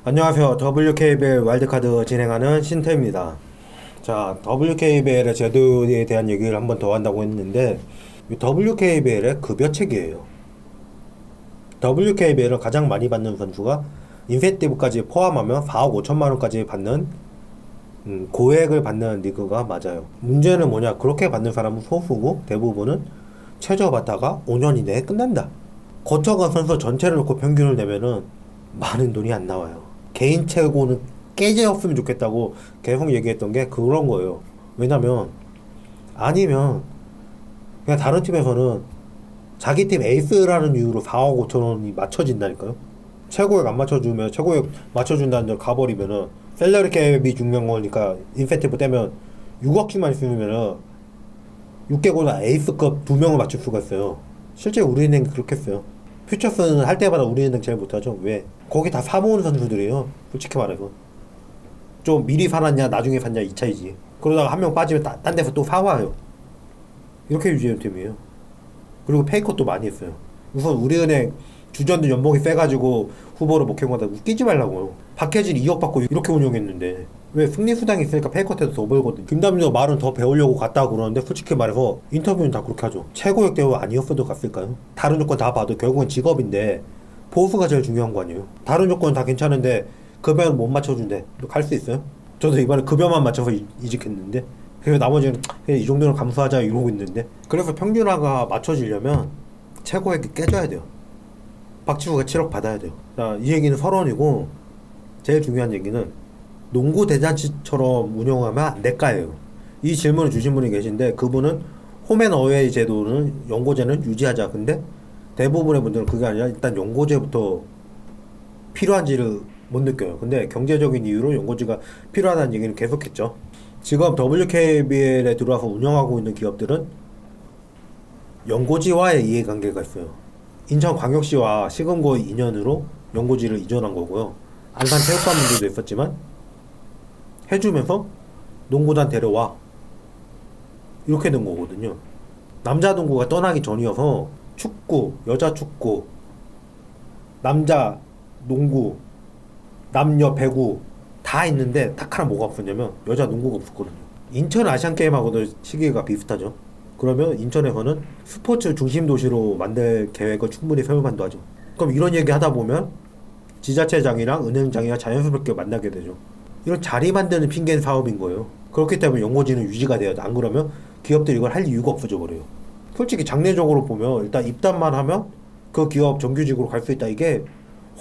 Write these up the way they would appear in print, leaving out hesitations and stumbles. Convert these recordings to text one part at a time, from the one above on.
안녕하세요. WKBL 와일드카드 진행하는 신태입니다. 자, WKBL의 제도에 대한 얘기를 한번 더 한다고 했는데, WKBL의 급여체계예요. WKBL은 가장 많이 받는 선수가 인센티브까지 포함하면 4억 5천만 원까지 받는 고액을 받는 리그가 맞아요. 문제는 뭐냐? 그렇게 받는 사람은 소수고 대부분은 최저 받다가 5년 이내에 끝난다. 거쳐간 선수 전체를 놓고 평균을 내면은 많은 돈이 안 나와요. 개인 최고는 깨지었으면 좋겠다고 계속 얘기했던 게 그런 거예요. 왜냐면 아니면 그냥 다른 팀에서는 자기 팀 에이스라는 이유로 4억 5천 원이 맞춰진다니까요. 최고액 안 맞춰주면 최고액 맞춰준다는 데 가버리면은 셀러리 캡이 중요한 거니까 인센티브 떼면 6억씩만 있으면은 6개골나 에이스급 2명을 맞출 수가 있어요. 실제 우리은행 그렇게 했어요. 퓨처스는 할 때마다 우리은행 제일 못하죠. 왜? 거기 다 사모으는 선수들이에요. 솔직히 말해서. 좀 미리 사놨냐 나중에 샀냐 이 차이지. 그러다가 한 명 빠지면 딴 데서 또 사와요. 이렇게 유지하는 팀이에요. 그리고 페이컷도 많이 했어요. 우선 우리은행 주전들 연봉이 세가지고 후보로 목표마다 웃기지 말라고요. 박해진 2억 받고 이렇게 운영했는데 왜 승리수당이 있으니까 페이컷해도 더 벌거든. 김담민도 말은 더 배우려고 갔다고 그러는데 솔직히 말해서 인터뷰는 다 그렇게 하죠. 최고액 대우 아니었어도 갔을까요? 다른 조건 다 봐도 결국은 직업인데 보수가 제일 중요한 거 아니에요. 다른 조건 다 괜찮은데 급여는 못 맞춰준대. 갈 수 있어요? 저도 이번에 급여만 맞춰서 이직했는데 그래서 나머지는 그냥 이 정도는 감수하자 이러고 있는데 그래서 평균화가 맞춰지려면 최고액이 깨져야 돼요. 박지우가 7억 받아야 돼요. 자, 이 얘기는 서론이고 제일 중요한 얘기는 농구 대잔치처럼 운영하면 안 될까요? 이 질문을 주신 분이 계신데 그분은 홈앤어웨이 제도는 연고제는 유지하자. 근데 대부분의 분들은 그게 아니라 일단 연고제부터 필요한지를 못 느껴요. 근데 경제적인 이유로 연고제가 필요하다는 얘기는 계속했죠. 지금 WKBL에 들어와서 운영하고 있는 기업들은 연고지와의 이해관계가 있어요. 인천광역시와 시금고의 인연으로 연고지를 이전한 거고요. 안산체육관 문제도 있었지만 해주면서 농구단 데려와 이렇게 된 거거든요. 남자 농구가 떠나기 전이어서 축구, 여자 축구, 남자 농구, 남녀 배구 다 있는데 딱 하나 뭐가 없었냐면 여자 농구가 없었거든요. 인천 아시안게임하고도 시기가 비슷하죠. 그러면 인천에서는 스포츠 중심 도시로 만들 계획을 충분히 세울만도 하죠. 그럼 이런 얘기 하다 보면 지자체장이랑 은행장이랑 자연스럽게 만나게 되죠. 이런 자리 만드는 핑계는 사업인 거예요. 그렇기 때문에 연고지는 유지가 돼야 돼. 안 그러면 기업들이 이걸 할 이유가 없어져 버려요. 솔직히 장래적으로 보면 일단 입단만 하면 그 기업 정규직으로 갈 수 있다. 이게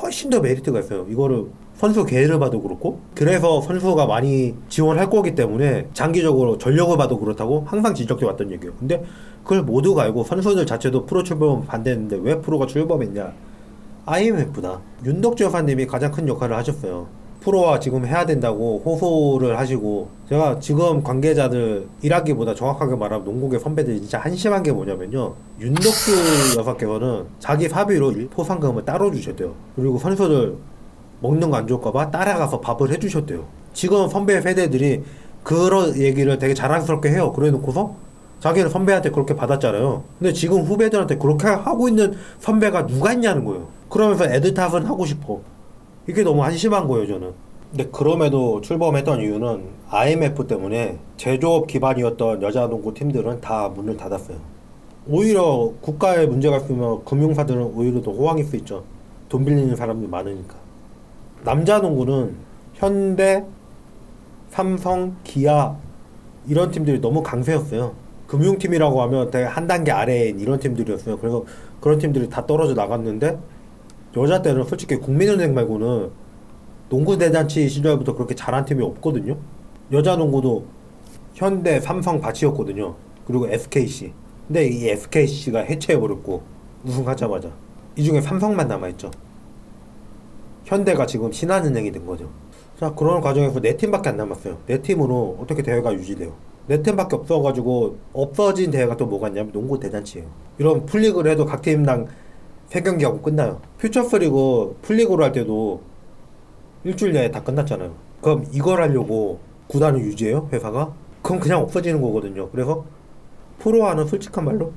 훨씬 더 메리트가 있어요. 이거를 선수 계획을 봐도 그렇고 그래서 선수가 많이 지원할 거기 때문에 장기적으로 전력을 봐도 그렇다고 항상 지적해 왔던 얘기예요. 근데 그걸 모두가 알고 선수들 자체도 프로 출범 반대했는데 왜 프로가 출범했냐? IMF다. 윤덕주 여사님이 가장 큰 역할을 하셨어요. 프로와 지금 해야 된다고 호소를 하시고 제가 지금 관계자들 일하기보다 정확하게 말하면 농구계 선배들이 진짜 한심한 게 뭐냐면요. 윤덕주 여사께서는 자기 사비로 포상금을 따로 주셨대요. 그리고 선수들 먹는 거 안 좋을까봐 따라가서 밥을 해주셨대요. 지금 선배 세대들이 그런 얘기를 되게 자랑스럽게 해요. 그래 놓고서 자기는 선배한테 그렇게 받았잖아요. 근데 지금 후배들한테 그렇게 하고 있는 선배가 누가 있냐는 거예요. 그러면서 애들 탓은 하고 싶어. 이게 너무 한심한 거예요, 저는. 근데 그럼에도 출범했던 이유는 IMF 때문에 제조업 기반이었던 여자농구 팀들은 다 문을 닫았어요. 오히려 국가에 문제가 있으면 금융사들은 오히려 더 호황일 수 있죠. 돈 빌리는 사람들이 많으니까. 남자 농구는 현대, 삼성, 기아 이런 팀들이 너무 강세였어요. 금융팀이라고 하면 되게 한 단계 아래인 이런 팀들이었어요. 그래서 그런 팀들이 다 떨어져 나갔는데 여자 때는 솔직히 국민은행 말고는 농구 대잔치 시절부터 그렇게 잘한 팀이 없거든요. 여자 농구도 현대, 삼성, 바치였거든요. 그리고 SKC. 근데 이 SKC가 해체해버렸고 우승하자마자 이 중에 삼성만 남아있죠. 현대가 지금 신한은행이 된 거죠. 자, 그런 과정에서 네 팀밖에 안 남았어요. 네 팀으로 어떻게 대회가 유지돼요? 네 팀밖에 없어가지고 없어진 대회가 또 뭐가 있냐면 농구 대잔치예요. 이런 풀리그를 해도 각 팀당 3경기 하고 끝나요. 퓨처스리그 풀리그로 할 때도 일주일 내에 다 끝났잖아요. 그럼 이걸 하려고 구단을 유지해요? 회사가? 그럼 그냥 없어지는 거거든요. 그래서 프로와는 솔직한 말로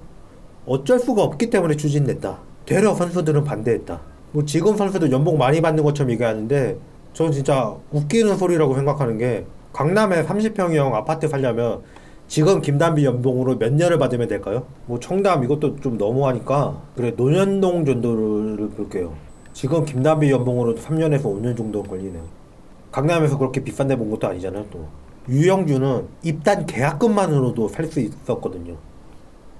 어쩔 수가 없기 때문에 추진됐다. 되려 선수들은 반대했다. 뭐 지금 선수들 연봉 많이 받는 것처럼 얘기하는데 저 진짜 웃기는 소리라고 생각하는 게 강남에 30평형 아파트 살려면 지금 김단비 연봉으로 몇 년을 받으면 될까요? 뭐 청담 이것도 좀 너무하니까 그래 노년동 정도를 볼게요. 지금 김단비 연봉으로도 3년에서 5년 정도 걸리네요. 강남에서 그렇게 비싼 데 본 것도 아니잖아요 또. 유영주는 입단 계약금만으로도 살 수 있었거든요.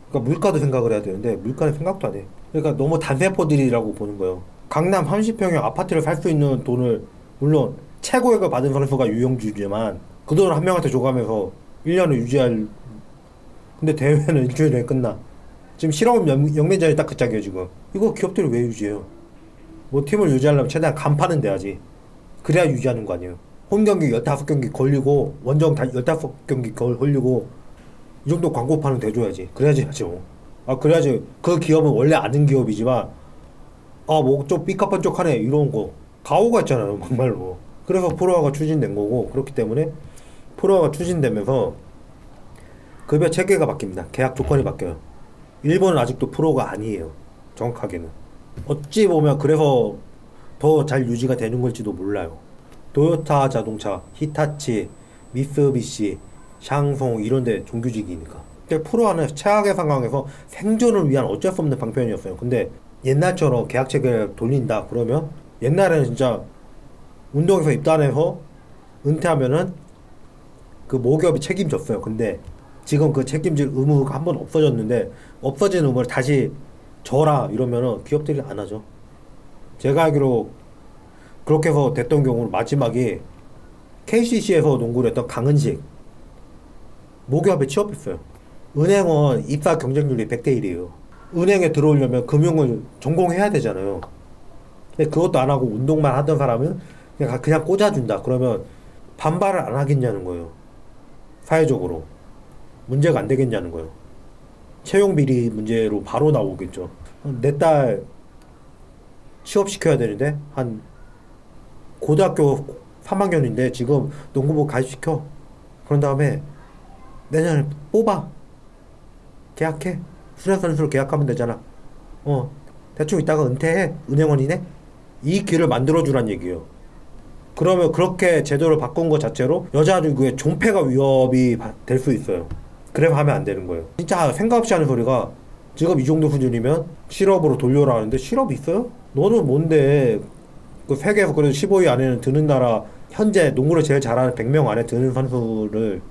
그러니까 물가도 생각을 해야 되는데 물가는 생각도 안 해. 그러니까 너무 단세포들이라고 보는 거예요. 강남 30평형 아파트를 살 수 있는 돈을 물론 최고액을 받은 선수가 유영주지만 그 돈을 한 명한테 줘가면서 1년을 유지할. 근데 대회는 일주일 내에 끝나. 지금 실업 영매전이 딱 그 짝이에요 지금. 이거 기업들이 왜 유지해요? 뭐 팀을 유지하려면 최대한 간판은 돼야지. 그래야 유지하는 거 아니에요. 홈 경기 15경기 걸리고 원정 15경기 걸리고 이 정도 광고판은 대줘야지. 그래야지 하죠. 아 그래야지. 그 기업은 원래 아는 기업이지만 아 뭐 좀 삐까뻔쩍하네 이런 거 가오가 있잖아요 막말로. 그래서 프로화가 추진된 거고 그렇기 때문에 프로화가 추진되면서 급여 체계가 바뀝니다. 계약 조건이 바뀌어요. 일본은 아직도 프로가 아니에요. 정확하게는. 어찌 보면 그래서 더 잘 유지가 되는 걸지도 몰라요. 토요타 자동차, 히타치, 미쓰비시, 샹송 이런데 정규직이니까. 근데 프로화는 최악의 상황에서 생존을 위한 어쩔 수 없는 방편이었어요. 근데 옛날처럼 계약 체계를 돌린다 그러면 옛날에는 진짜 운동에서 입단해서 은퇴하면은 그 모기업이 책임졌어요. 근데 지금 그 책임질 의무가 한 번 없어졌는데 없어진 의무를 다시 져라 이러면은 기업들이 안 하죠. 제가 알기로 그렇게 해서 됐던 경우는 마지막에 KCC에서 농구를 했던 강은식 모기업에 취업했어요. 은행은 입사 경쟁률이 100대 1이에요. 은행에 들어오려면 금융을 전공해야 되잖아요. 근데 그것도 안 하고 운동만 하던 사람은 그냥 꽂아준다. 그러면 반발을 안 하겠냐는 거예요. 사회적으로. 문제가 안 되겠냐는 거예요. 채용 비리 문제로 바로 나오겠죠. 내 딸 취업시켜야 되는데 한 고등학교 3학년인데 지금 농구부 가입시켜. 그런 다음에 내년에 뽑아. 계약해. 수련선수로 계약하면 되잖아. 대충 있다가 은퇴해. 은행원이네. 이 길을 만들어주란 얘기예요. 그러면 그렇게 제도를 바꾼 것 자체로 여자들의 존폐가 위협이 될 수 있어요. 그래서 하면 안 되는 거예요. 진짜 생각 없이 하는 소리가 지금 이 정도 수준이면 실업으로 돌려라 하는데 실업이 있어요? 너는 뭔데 그 세계에서 그래도 15위 안에는 드는 나라 현재 농구를 제일 잘하는 100명 안에 드는 선수를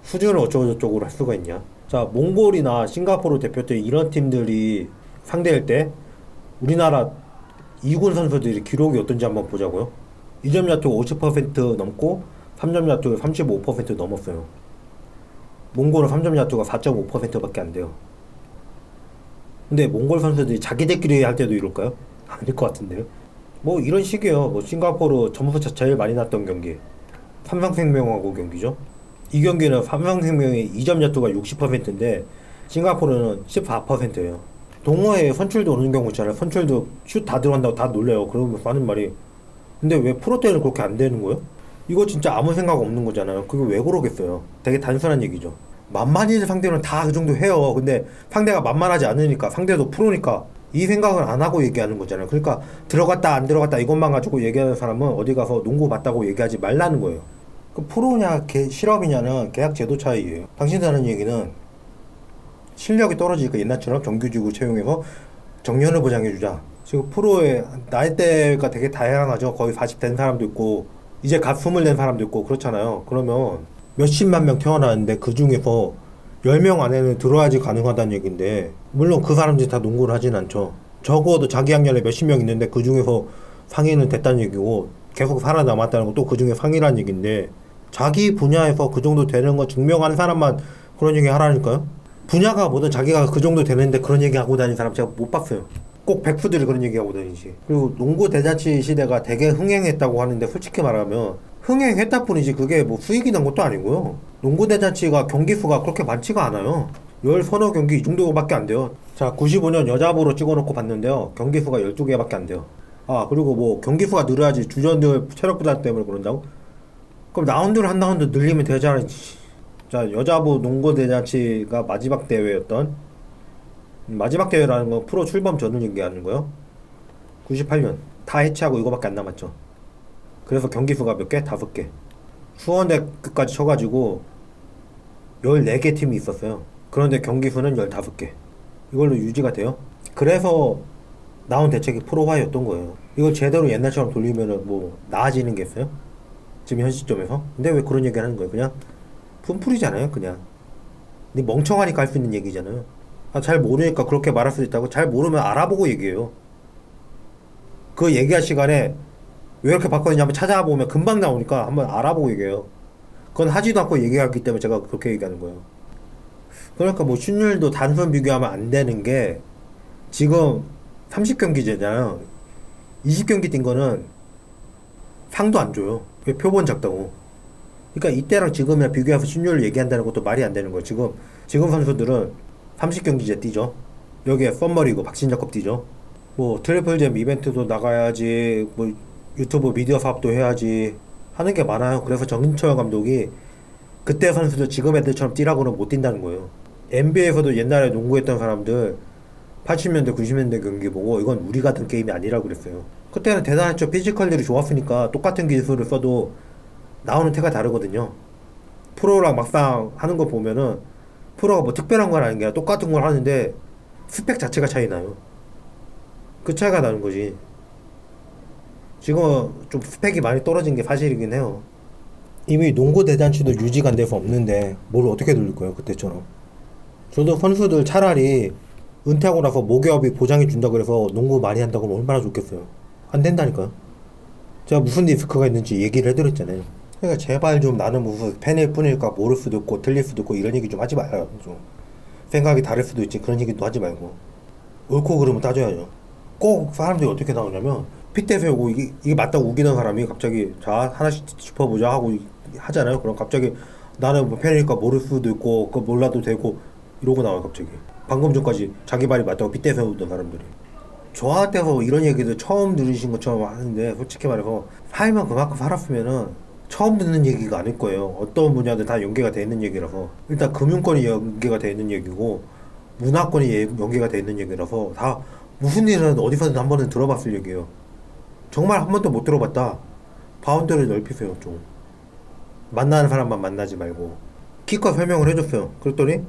수준을 어쩌고저쩌고 할 수가 있냐. 자 몽골이나 싱가포르 대표팀 이런 팀들이 상대할 때 우리나라 2군 선수들이 기록이 어떤지 한번 보자고요. 2점 야투 50% 넘고 3점 야투 35% 넘었어요. 몽골은 3점 야투가 4.5%밖에 안 돼요. 근데 몽골 선수들이 자기들끼리 할 때도 이럴까요? 아닐 것 같은데요. 뭐 이런 식이에요. 뭐 싱가포르 점수차 제일 많이 났던 경기 삼성생명하고 경기죠. 이 경기는 삼성생명의 2점 야투가 60%인데 싱가포르는 14%예요. 동호회에 선출도 오는 경우 있잖아요. 선출도 슛 다 들어간다고 다 놀래요. 그러면서 하는 말이 근데 왜 프로 때는 그렇게 안 되는 거예요? 이거 진짜 아무 생각 없는 거잖아요. 그게 왜 그러겠어요? 되게 단순한 얘기죠. 만만이들 상대는 다 그 정도 해요. 근데 상대가 만만하지 않으니까 상대도 프로니까 이 생각을 안 하고 얘기하는 거잖아요. 그러니까 들어갔다 안 들어갔다 이것만 가지고 얘기하는 사람은 어디 가서 농구 봤다고 얘기하지 말라는 거예요. 그 프로냐 실업이냐는 계약 제도 차이예요. 당신이 하는 얘기는 실력이 떨어지니까 옛날처럼 정규직으로 채용해서 정년을 보장해주자. 지금 프로의 나이대가 되게 다양하죠. 거의 40 된 사람도 있고 이제 갓 20 된 사람도 있고 그렇잖아요. 그러면 몇십만 명 태어나는데 그 중에서 10명 안에는 들어야지 가능하다는 얘기인데 물론 그 사람들이 다 농구를 하진 않죠. 적어도 자기 학년에 몇십 명 있는데 그 중에서 상위는 됐다는 얘기고 계속 살아남았다는 건 또 그 중에 상위라는 얘기인데 자기 분야에서 그 정도 되는 거 증명하는 사람만 그런 얘기 하라니까요. 분야가 뭐든 자기가 그 정도 되는데 그런 얘기 하고 다니는 사람 제가 못 봤어요. 꼭 백수들이 그런 얘기 하고 다니지. 그리고 농구 대잔치 시대가 되게 흥행했다고 하는데 솔직히 말하면 흥행했다 뿐이지 그게 뭐 수익이 난 것도 아니고요. 농구 대잔치가 경기 수가 그렇게 많지가 않아요. 10서너 경기 이 정도밖에 안 돼요. 자 95년 여자부로 찍어놓고 봤는데요. 경기 수가 12개밖에 안 돼요. 아 그리고 뭐 경기 수가 늘어야지 주전들 체력 부담 때문에 그런다고? 그럼 라운드를 한 라운드 늘리면 되잖아. 자 여자부 농구 대잔치가 마지막 대회였던 마지막 대회라는 건 프로 출범 전을 얘기하는 거요. 98년 다 해체하고 이거밖에 안 남았죠. 그래서 경기수가 몇 개? 5개. 수원대 끝까지 쳐가지고 14개 팀이 있었어요. 그런데 경기수는 15개. 이걸로 유지가 돼요. 그래서 나온 대책이 프로화였던 거예요. 이걸 제대로 옛날처럼 돌리면은 뭐 나아지는 게 있어요? 지금 현 시점에서? 근데 왜 그런 얘기를 하는 거예요? 그냥 분풀이잖아요, 그냥. 근데 멍청하니까 할 수 있는 얘기잖아요. 아, 잘 모르니까 그렇게 말할 수도 있다고. 잘 모르면 알아보고 얘기해요. 그 얘기할 시간에 왜 이렇게 바꿨느냐 한번 찾아보면 금방 나오니까 한번 알아보고 얘기해요. 그건 하지도 않고 얘기하기 때문에 제가 그렇게 얘기하는 거예요. 그러니까 뭐 슛률도 단순 비교하면 안 되는 게 지금 30경기제잖아요. 20경기 뛴 거는 상도 안 줘요. 왜 표본 작다고. 그러니까 이때랑 지금이랑 비교해서 슛률을 얘기한다는 것도 말이 안 되는 거예요. 지금 선수들은 30경기제 뛰죠. 여기에 썸머리고 박신자컵 뛰죠. 뭐 트리플잼 이벤트도 나가야지, 뭐 유튜브 미디어 사업도 해야지 하는 게 많아요. 그래서 정인철 감독이 그때 선수들 지금 애들처럼 뛰라고는 못 뛴다는 거예요. NBA에서도 옛날에 농구했던 사람들 80년대 90년대 경기 보고 이건 우리 같은 게임이 아니라고 그랬어요. 그때는 대단했죠. 피지컬들이 좋았으니까 똑같은 기술을 써도 나오는 태가 다르거든요. 프로랑 막상 하는 거 보면은 프로가 뭐 특별한 건 아닌 게 아니라 똑같은 걸 하는데 스펙 자체가 차이 나요. 그 차이가 나는 거지. 지금은 좀 스펙이 많이 떨어진 게 사실이긴 해요. 이미 농구 대잔치도 유지가 안 돼서 없는데 뭘 어떻게 돌릴 거예요, 그때처럼. 저도 선수들 차라리 은퇴하고 나서 모기업이 보장해 준다 그래서 농구 많이 한다고 하면 얼마나 좋겠어요. 안 된다니까요. 제가 무슨 리스크가 있는지 얘기를 해드렸잖아요. 그러니까 제발 좀 나는 무슨 팬일 뿐일까 모를 수도 있고 틀릴 수도 있고 이런 얘기 좀 하지 마요. 좀 생각이 다를 수도 있지 그런 얘기도 하지 말고 옳고 그름은 따져야죠. 꼭 사람들이 어떻게 나오냐면 핏대 세우고 이게 맞다고 우기는 사람이 갑자기 자 하나씩 짚어보자 하고 하잖아요. 그럼 갑자기 나는 뭐 팬일까 모를 수도 있고 그거 몰라도 되고 이러고 나와요 갑자기. 방금 전까지 자기 말이 맞다고 빗대 세우던 사람들이. 저한테서 이런 얘기도 처음 들으신 것처럼 하는데 솔직히 말해서 살면 그만큼 살았으면은 처음 듣는 얘기가 아닐 거예요. 어떤 분야든 다 연계가 돼 있는 얘기라서. 일단 금융권이 연계가 돼 있는 얘기고 문화권이 연계가 돼 있는 얘기라서 다 무슨 일은 어디서든 한 번은 들어봤을 얘기예요. 정말 한 번도 못 들어봤다. 바운더를 넓히세요 좀. 만나는 사람만 만나지 말고. 키껏 설명을 해줬어요. 그랬더니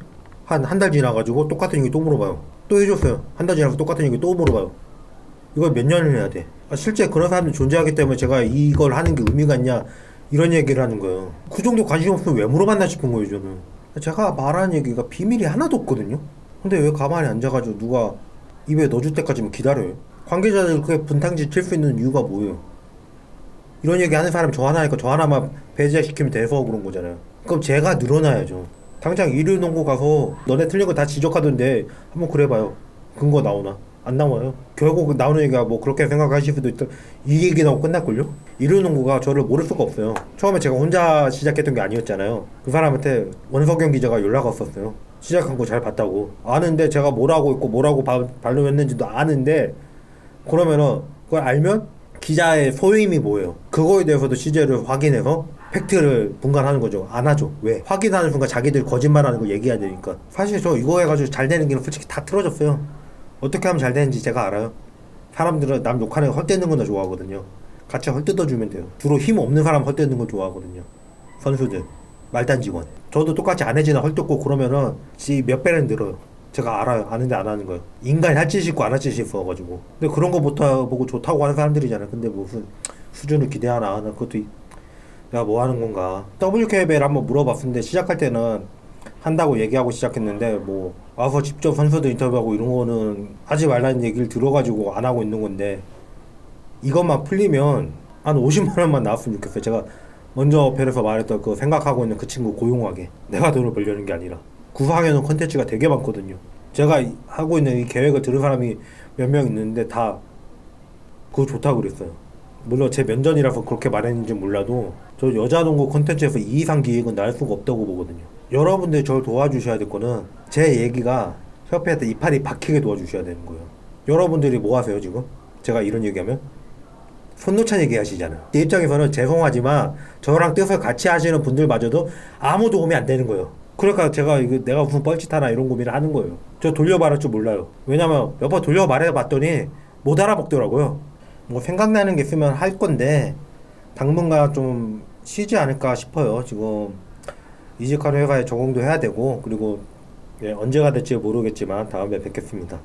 한 달 지나가지고 똑같은 얘기 또 물어봐요. 또 해줬어요. 한 달 지나서 똑같은 얘기 또 물어봐요. 이걸 몇 년을 해야 돼. 실제 그런 사람들이 존재하기 때문에 제가 이걸 하는 게 의미가 있냐 이런 얘기를 하는 거예요. 그 정도 관심 없으면 왜 물어봤나 싶은 거예요 저는. 제가 말하는 얘기가 비밀이 하나도 없거든요. 근데 왜 가만히 앉아가지고 누가 입에 넣어줄 때까지만 기다려요. 관계자들 그렇게 분탕질 칠 수 있는 이유가 뭐예요? 이런 얘기 하는 사람이 저 하나니까 저 하나만 배제시키면 돼서 그런 거잖아요. 그럼 제가 늘어나야죠. 당장 일요일 농구 가서 너네 틀린 거 다 지적하던데 한번 그래봐요. 근거 나오나? 안 나와요. 결국 나오는 얘기가 뭐 그렇게 생각하실 수도 있다. 이 얘기 나오고 끝날걸요? 일요일 농구가 저를 모를 수가 없어요. 처음에 제가 혼자 시작했던 게 아니었잖아요. 그 사람한테 원석영 기자가 연락 왔었어요. 시작한 거 잘 봤다고. 아는데 제가 뭐라고 있고 뭐라고 반론했는지도 아는데 그러면은 그걸 알면 기자의 소임이 뭐예요? 그거에 대해서도 취재를 확인해서 팩트를 분간하는 거죠. 안 하죠. 왜? 확인하는 순간 자기들 거짓말하는 거 얘기해야 되니까. 사실 저 이거 해가지고 잘 되는 길은 솔직히 다 틀어졌어요. 어떻게 하면 잘 되는지 제가 알아요. 사람들은 남 욕하는 거 헐뜯는 거나 좋아하거든요. 같이 헐뜯어주면 돼요. 주로 힘 없는 사람 헐뜯는 거 좋아하거든요. 선수들, 말단 직원. 저도 똑같이 안 해지나 헐뜯고 그러면은 몇 배는 늘어요. 제가 알아요. 아는데 안 하는 거예요. 인간이 할 짓이 있고 안 할 짓이 있어가지고. 근데 그런 거 보고 좋다고 하는 사람들이잖아요. 근데 무슨 수준을 기대하나. 나 그것도 내가 뭐 하는 건가. WKBL 한번 물어봤는데 시작할 때는 한다고 얘기하고 시작했는데 뭐 와서 직접 선수들 인터뷰하고 이런 거는 하지 말라는 얘기를 들어가지고 안 하고 있는 건데 이것만 풀리면 한 50만 원만 나왔으면 좋겠어요. 제가 먼저 편에서 말했던 그 생각하고 있는 그 친구 고용하게. 내가 돈을 벌려는 게 아니라. 구상해놓은 컨텐츠가 되게 많거든요. 제가 하고 있는 이 계획을 들은 사람이 몇 명 있는데 다 그거 좋다고 그랬어요. 물론 제 면전이라서 그렇게 말했는지 몰라도 저 여자농구 콘텐츠에서 이 이상 기획은 날 수가 없다고 보거든요. 여러분들이 저를 도와주셔야 될 거는 제 얘기가 협회한테 이파리 박히게 도와주셔야 되는 거예요. 여러분들이 뭐 하세요 지금? 제가 이런 얘기하면? 손 놓찬 얘기 하시잖아요. 제 입장에서는 죄송하지만 저랑 뜻을 같이 하시는 분들마저도 아무 도움이 안 되는 거예요. 그러니까 제가 내가 무슨 뻘짓하나 이런 고민을 하는 거예요. 저 돌려 말할 줄 몰라요. 왜냐면 몇 번 돌려 말해봤더니 못 알아먹더라고요. 뭐 생각나는 게 있으면 할 건데 당분간 좀 쉬지 않을까 싶어요. 지금 이직하는 회사에 적응도 해야 되고, 그리고 예, 언제가 될지 모르겠지만 다음에 뵙겠습니다.